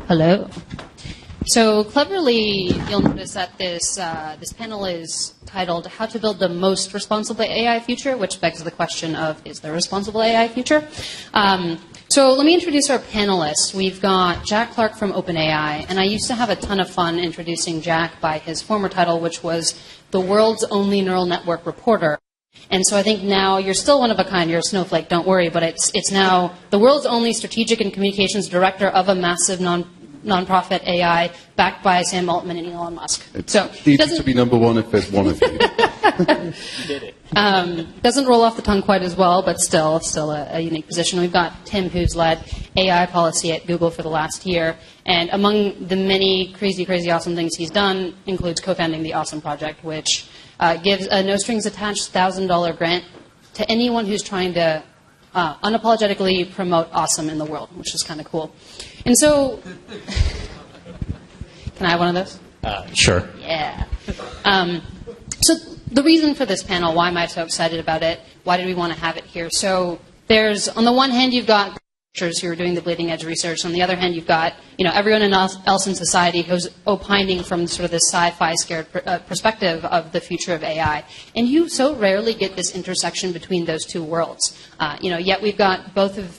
Hello. So cleverly, you'll notice that this panel is titled "How to Build the Most Responsible AI Future," which begs the question of, is there a responsible AI future? So let me introduce our panelists. We've got Jack Clark from OpenAI, and I used to have a ton of fun introducing Jack by his former title, which was the world's only neural network reporter. And so I think now you're still one of a kind. You're a snowflake, don't worry, but it's now the world's only strategic and communications director of a massive nonprofit AI backed by Sam Altman and Elon Musk. It's easy to be number one if there's one of you. You did it. Doesn't roll off the tongue quite as well, but still a unique position. We've got Tim, who's led AI policy at Google for the last year. And among the many crazy, awesome things he's done includes co-founding the Awesome Project, which gives a no-strings-attached $1,000 grant to anyone who's trying to unapologetically promote awesome in the world, which is kind of cool. And so, can I have one of those? Sure. Yeah. So the reason for this panel, why am I so excited about it? Why did we want to have it here? So there's, on the one hand, you've got researchers who are doing the bleeding edge research. On the other hand, you've got everyone else in society who's opining from sort of this sci-fi scared perspective of the future of AI. And you so rarely get this intersection between those two worlds. Yet we've got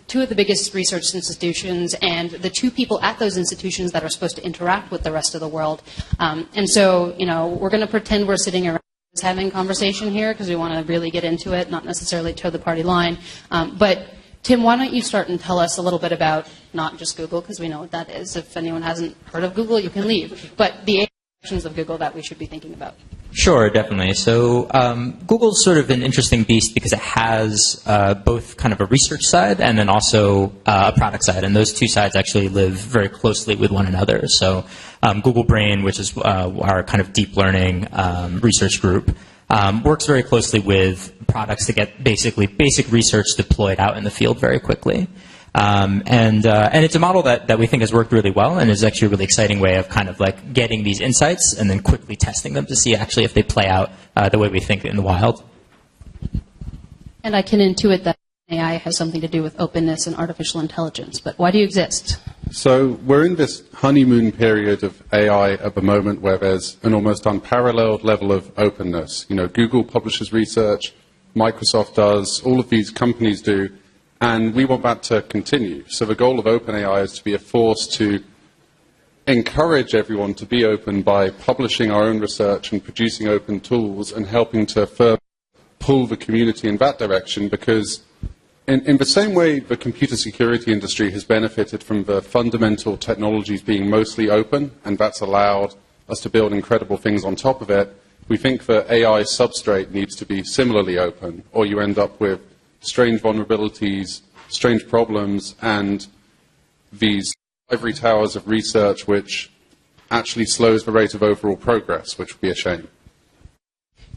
two of the biggest research institutions and the two people at those institutions that are supposed to interact with the rest of the world. And so, we're going to pretend we're sitting around having conversation here because we want to really get into it, not necessarily toe the party line. But Tim, why don't you start and tell us a little bit about not just Google, because we know what that is. If anyone hasn't heard of Google, you can leave. But the actions of Google that we should be thinking about. Sure, definitely. So Google's sort of an interesting beast because it has both kind of a research side and then also a product side. And those two sides actually live very closely with one another. So Google Brain, which is our kind of deep learning research group, works very closely with products to get basic research deployed out in the field very quickly. And it's a model that we think has worked really well and is actually a really exciting way of kind of like getting these insights and then quickly testing them to see actually if they play out the way we think in the wild. And I can intuit that AI has something to do with openness and artificial intelligence, but why do you exist? So we're in this honeymoon period of AI at the moment where there's an almost unparalleled level of openness. Google publishes research, Microsoft does, all of these companies do, and we want that to continue. So the goal of OpenAI is to be a force to encourage everyone to be open by publishing our own research and producing open tools and helping to further pull the community in that direction, because in the same way the computer security industry has benefited from the fundamental technologies being mostly open, and that's allowed us to build incredible things on top of it, we think the AI substrate needs to be similarly open, or you end up with strange vulnerabilities, strange problems, and these ivory towers of research which actually slows the rate of overall progress, which would be a shame.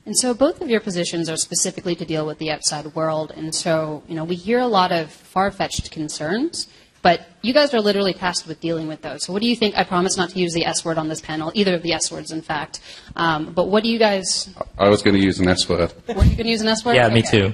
And so both of your positions are specifically to deal with the outside world. And so, we hear a lot of far-fetched concerns, but you guys are literally tasked with dealing with those. So what do you think? I promise not to use the S word on this panel, either of the S words, in fact. But what do you guys... I was going to use an S word. Were you going to use an S word? Yeah, me too.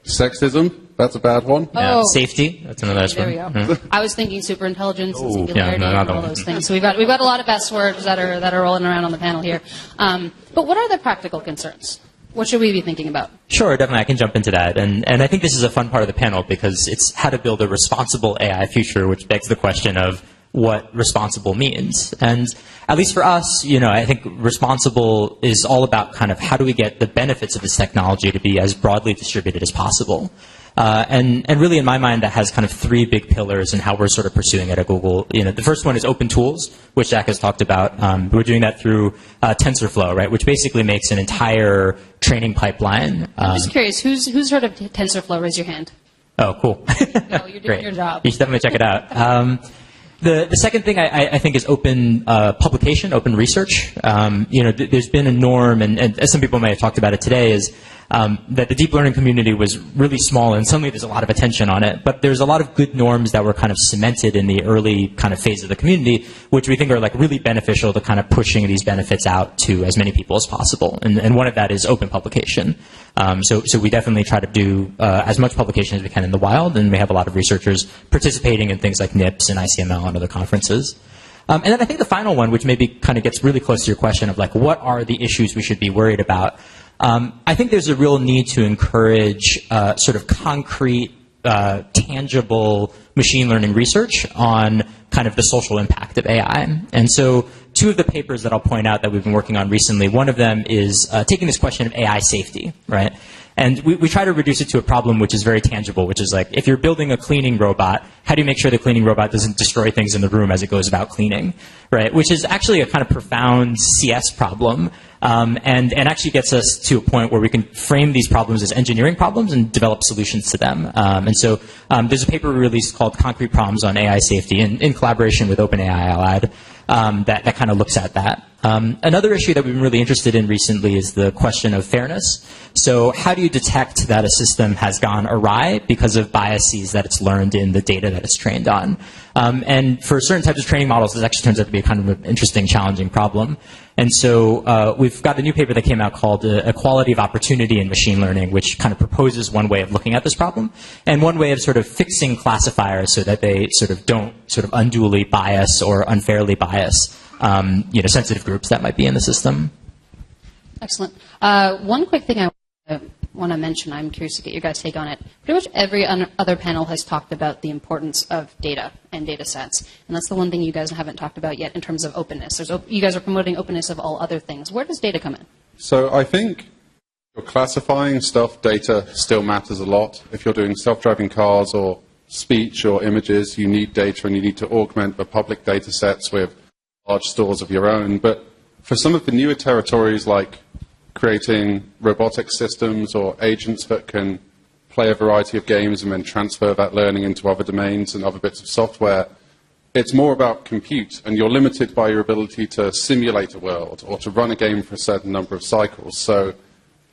Sexism, that's a bad one. Yeah. Oh. Safety, that's another S word. There we go. I was thinking superintelligence and singularity yeah, no, and all those things. So we've got a lot of S words that are rolling around on the panel here. But what are the practical concerns? What should we be thinking about? Sure, definitely. I can jump into that. And I think this is a fun part of the panel because it's how to build a responsible AI future, which begs the question of what responsible means. And at least for us, I think responsible is all about kind of how do we get the benefits of this technology to be as broadly distributed as possible. And really, in my mind, that has kind of three big pillars in how we're sort of pursuing it at Google. The first one is open tools, which Jack has talked about. We're doing that through TensorFlow, right, which basically makes an entire training pipeline. I'm just curious, who's heard of TensorFlow? Raise your hand. Oh, cool. No, you're doing your job. You should definitely check it out. The second thing I think is open publication, open research. There's been a norm, and as some people may have talked about it today, is that the deep learning community was really small, and suddenly there's a lot of attention on it. But there's a lot of good norms that were kind of cemented in the early kind of phase of the community, which we think are like really beneficial to kind of pushing these benefits out to as many people as possible. And one of that is open publication. So we definitely try to do as much publication as we can in the wild, and we have a lot of researchers participating in things like NIPS and ICML and other conferences. And then I think the final one, which maybe kind of gets really close to your question of like, what are the issues we should be worried about? I think there's a real need to encourage sort of concrete, tangible machine learning research on kind of the social impact of AI. And so two of the papers that I'll point out that we've been working on recently, one of them is taking this question of AI safety, right? And we try to reduce it to a problem which is very tangible, which is like, if you're building a cleaning robot, how do you make sure the cleaning robot doesn't destroy things in the room as it goes about cleaning, right? Which is actually a kind of profound CS problem, and actually gets us to a point where we can frame these problems as engineering problems and develop solutions to them. And so there's a paper we released called Concrete Problems on AI Safety in collaboration with OpenAI, I'll add, that kind of looks at that. Another issue that we've been really interested in recently is the question of fairness. So how do you detect that a system has gone awry because of biases that it's learned in the data that it's trained on? And for certain types of training models, this actually turns out to be kind of an interesting, challenging problem. And so we've got a new paper that came out called Equality of Opportunity in Machine Learning, which kind of proposes one way of looking at this problem and one way of sort of fixing classifiers so that they sort of don't sort of unduly bias or unfairly bias sensitive groups that might be in the system. Excellent. One quick thing I want to mention, I'm curious to get your guys' take on it. Pretty much every other panel has talked about the importance of data and data sets. And that's the one thing you guys haven't talked about yet in terms of openness. You guys are promoting openness of all other things. Where does data come in? So I think you're classifying stuff, data still matters a lot. If you're doing self-driving cars or speech or images, you need data and you need to augment the public data sets with large stores of your own. But for some of the newer territories like creating robotic systems or agents that can play a variety of games and then transfer that learning into other domains and other bits of software, it's more about compute, and you're limited by your ability to simulate a world or to run a game for a certain number of cycles. So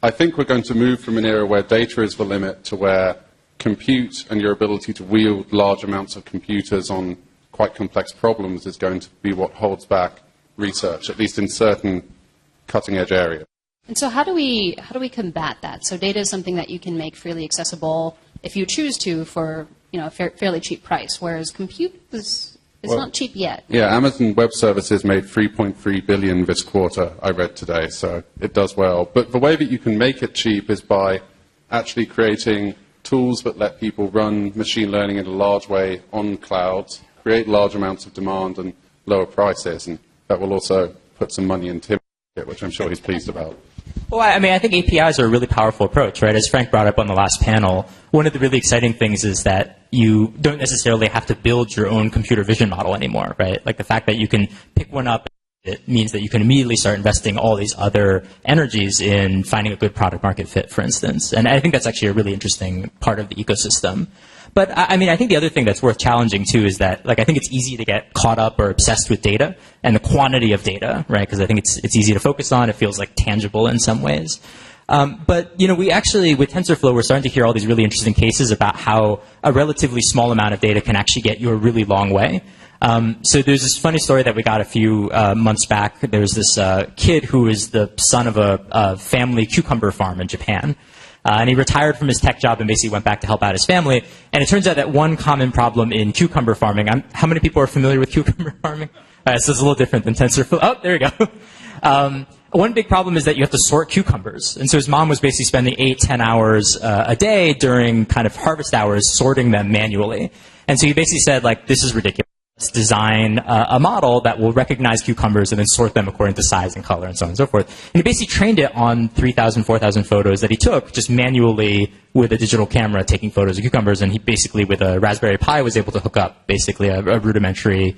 I think we're going to move from an era where data is the limit to where compute and your ability to wield large amounts of computers on quite complex problems is going to be what holds back research, at least in certain cutting-edge areas. And so how do we combat that? So data is something that you can make freely accessible if you choose to for a fairly cheap price, whereas compute is not cheap yet. Yeah, Amazon Web Services made $3.3 billion this quarter, I read today, so it does well. But the way that you can make it cheap is by actually creating tools that let people run machine learning in a large way on clouds, create large amounts of demand and lower prices, and that will also put some money in Tim's pocket, which I'm sure he's pleased about. Well, I mean, I think APIs are a really powerful approach, right? As Frank brought up on the last panel, one of the really exciting things is that you don't necessarily have to build your own computer vision model anymore, right? Like the fact that you can pick one up, it means that you can immediately start investing all these other energies in finding a good product market fit, for instance. And I think that's actually a really interesting part of the ecosystem. But I mean, I think the other thing that's worth challenging too is that, like, I think it's easy to get caught up or obsessed with data and the quantity of data, right? Because I think it's easy to focus on. It feels like tangible in some ways. But we actually, with TensorFlow, we're starting to hear all these really interesting cases about how a relatively small amount of data can actually get you a really long way. So there's this funny story that we got a few months back. There was this kid who is the son of a family cucumber farm in Japan. And he retired from his tech job and basically went back to help out his family. And it turns out that one common problem in cucumber farming, how many people are familiar with cucumber farming? So it's a little different than TensorFlow. Oh, there you go. One big problem is that you have to sort cucumbers. And so his mom was basically spending 8-10 hours a day during kind of harvest hours sorting them manually. And so he basically said, like, this is ridiculous. Let's design a model that will recognize cucumbers and then sort them according to size and color and so on and so forth. And he basically trained it on 3,000, 4,000 photos that he took just manually with a digital camera taking photos of cucumbers. And he basically, with a Raspberry Pi, was able to hook up basically a rudimentary,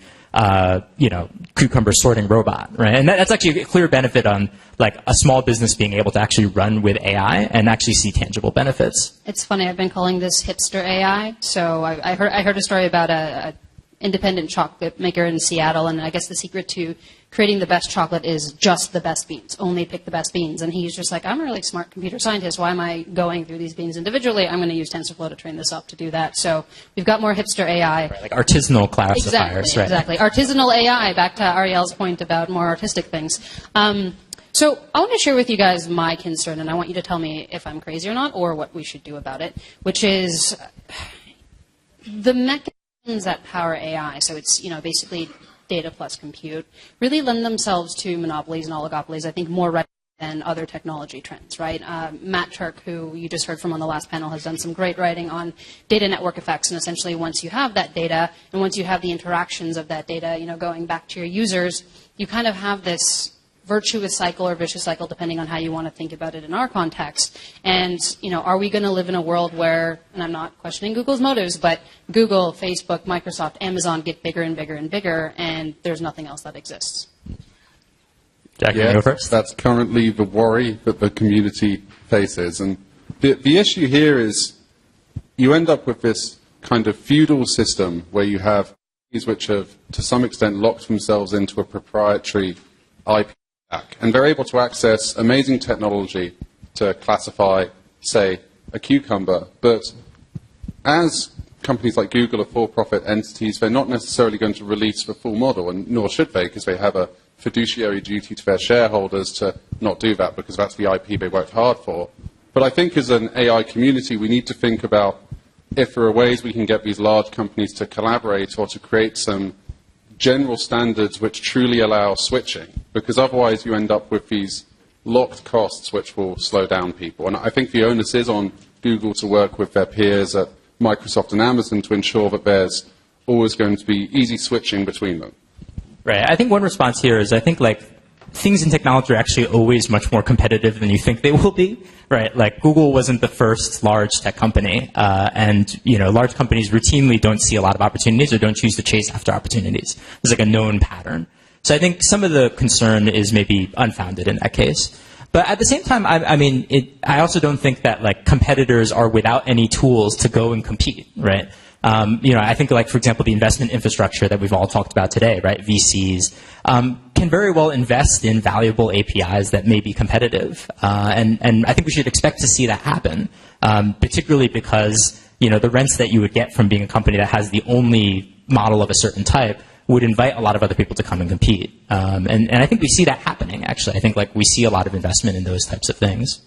cucumber sorting robot, right? And that's actually a clear benefit on like a small business being able to actually run with AI and actually see tangible benefits. It's funny. I've been calling this hipster AI. So I heard a story about a independent chocolate maker in Seattle, and I guess the secret to creating the best chocolate is just the best beans. Only pick the best beans. And he's just like, I'm a really smart computer scientist. Why am I going through these beans individually? I'm going to use TensorFlow to train this up to do that. So we've got more hipster AI. Right, like artisanal classifiers. Exactly. Artisanal AI, back to Ariel's point about more artistic things. So I want to share with you guys my concern, and I want you to tell me if I'm crazy or not, or what we should do about it, which is the mechanism that power AI. So it's, basically data plus compute, really lend themselves to monopolies and oligopolies, I think, more readily than other technology trends, right? Matt Turk, who you just heard from on the last panel, has done some great writing on data network effects, and essentially once you have that data and once you have the interactions of that data, going back to your users, you kind of have this virtuous cycle or vicious cycle, depending on how you want to think about it in our context. And, are we going to live in a world where, and I'm not questioning Google's motives, but Google, Facebook, Microsoft, Amazon get bigger and bigger and bigger, and there's nothing else that exists? Jack, you go first? That's currently the worry that the community faces. And the issue here is you end up with this kind of feudal system where you have companies which have, to some extent, locked themselves into a proprietary IP stack. And they're able to access amazing technology to classify, say, a cucumber. But as companies like Google are for-profit entities, they're not necessarily going to release the full model, and nor should they, because they have a fiduciary duty to their shareholders to not do that, because that's the IP they worked hard for. But I think as an AI community, we need to think about if there are ways we can get these large companies to collaborate or to create some general standards which truly allow switching, because otherwise you end up with these locked costs which will slow down people. And I think the onus is on Google to work with their peers at Microsoft and Amazon to ensure that there's always going to be easy switching between them. Right. I think one response here is I think things in technology are actually always much more competitive than you think they will be. Right. Like Google wasn't the first large tech company, and large companies routinely don't see a lot of opportunities or don't choose to chase after opportunities. There's a known pattern. So I think some of the concern is maybe unfounded in that case. But at the same time, I also don't think that competitors are without any tools to go and compete. Right. I think, for example, the investment infrastructure that we've all talked about today, right, VCs, can very well invest in valuable APIs that may be competitive. And I think we should expect to see that happen, particularly because, the rents that you would get from being a company that has the only model of a certain type would invite a lot of other people to come and compete. And I think we see that happening, actually. I think, we see a lot of investment in those types of things.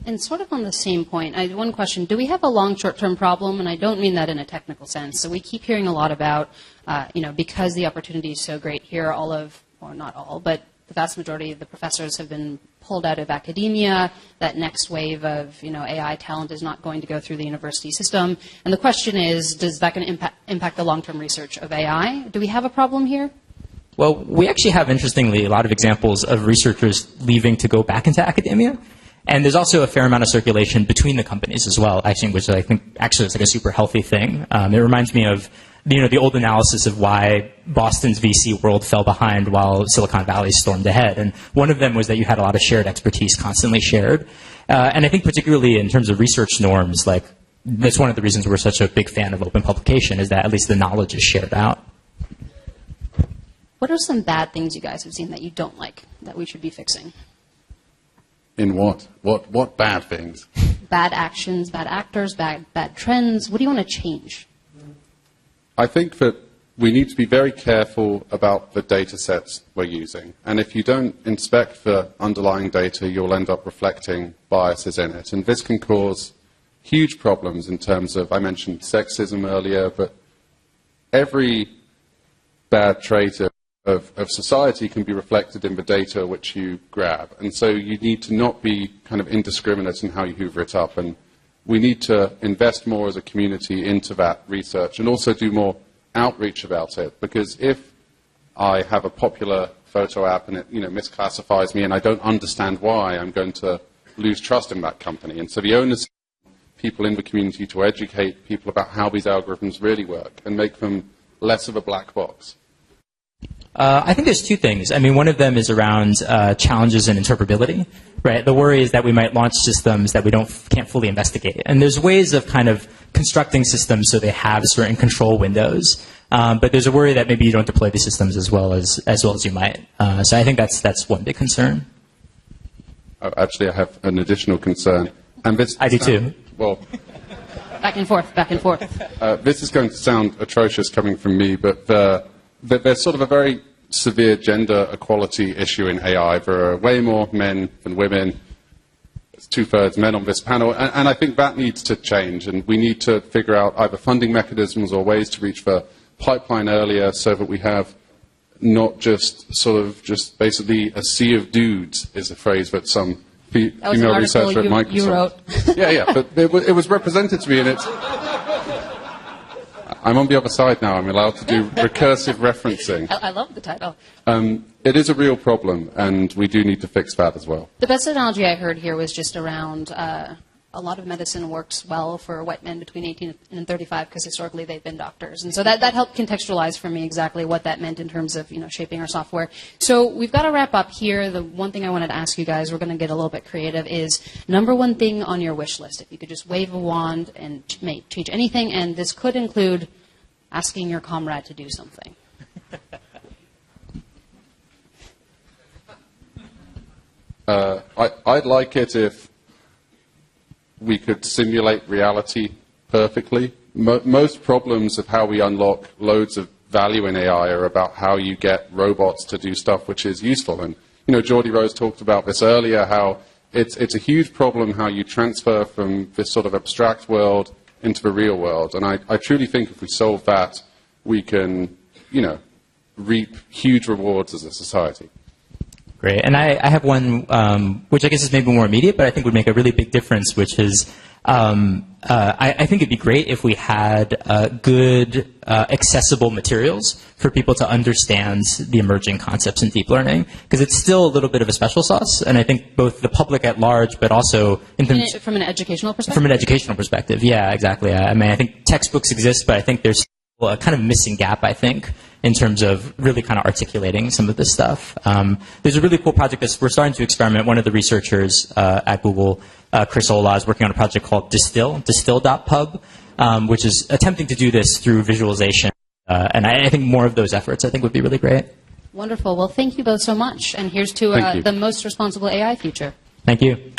And sort of on the same point, I have one question. Do we have a long short-term problem? And I don't mean that in a technical sense. So we keep hearing a lot about, because the opportunity is so great here, or not all, but the vast majority of the professors have been pulled out of academia. That next wave of, AI talent is not going to go through the university system. And the question is that going to impact the long-term research of AI? Do we have a problem here? Well, we actually have, interestingly, a lot of examples of researchers leaving to go back into academia. And there's also a fair amount of circulation between the companies as well, actually, which I think actually is a super healthy thing. It reminds me of the old analysis of why Boston's VC world fell behind while Silicon Valley stormed ahead. And one of them was that you had a lot of shared expertise constantly shared. And I think particularly in terms of research norms, that's one of the reasons we're such a big fan of open publication, is that at least the knowledge is shared out. What are some bad things you guys have seen that you don't like that we should be fixing? In what? What bad things? Bad actions, bad actors, bad trends. What do you want to change? I think that we need to be very careful about the data sets we're using. And if you don't inspect the underlying data, you'll end up reflecting biases in it. And this can cause huge problems in terms of, I mentioned sexism earlier, but every bad trait of society can be reflected in the data which you grab. And so you need to not be kind of indiscriminate in how you hoover it up. And we need to invest more as a community into that research and also do more outreach about it. Because if I have a popular photo app and it misclassifies me and I don't understand why, I'm going to lose trust in that company. And so the onus is on people in the community to educate people about how these algorithms really work and make them less of a black box. I think there's two things. One of them is around challenges in interpretability. Right? The worry is that we might launch systems that we can't fully investigate. And there's ways of kind of constructing systems so they have certain control windows. But there's a worry that maybe you don't deploy the systems as well as you might. So I think that's one big concern. Actually, I have an additional concern. And this I do too. Well, back and forth. This is going to sound atrocious coming from me, but there's sort of a very severe gender equality issue in AI. There are way more men than women. There's 2/3 men on this panel. And I think that needs to change. And we need to figure out either funding mechanisms or ways to reach the pipeline earlier so that we have not just sort of just basically a sea of dudes is a phrase that some female researcher at Microsoft. You wrote. Yeah, but it was represented to me, and it's. I'm on the other side now. I'm allowed to do recursive referencing. I love the title. It is a real problem, and we do need to fix that as well. The best analogy I heard here was just around a lot of medicine works well for white men between 18 and 35 because historically they've been doctors. And so that helped contextualize for me exactly what that meant in terms of shaping our software. So we've got to wrap up here. The one thing I wanted to ask you guys, we're going to get a little bit creative, is number one thing on your wish list. If you could just wave a wand and change anything, and this could include asking your comrade to do something. I'd like it if we could simulate reality perfectly. Most problems of how we unlock loads of value in AI are about how you get robots to do stuff which is useful. And, Geordie Rose talked about this earlier, how it's a huge problem how you transfer from this sort of abstract world into the real world. And I truly think if we solve that, we can, reap huge rewards as a society. Great. And I have one, which I guess is maybe more immediate, but I think would make a really big difference, which is I think it'd be great if we had good, accessible materials for people to understand the emerging concepts in deep learning, because it's still a little bit of a special sauce, and I think both the public at large, but also from an educational perspective? From an educational perspective, yeah, exactly. I mean, I think textbooks exist, but I think there's a kind of missing gap, I think, in terms of really kind of articulating some of this stuff. There's a really cool project that we're starting to experiment. One of the researchers at Google, Chris Ola, is working on a project called distill.pub, which is attempting to do this through visualization. And I think more of those efforts, I think, would be really great. Wonderful. Well, thank you both so much. And here's to the most responsible AI future. Thank you.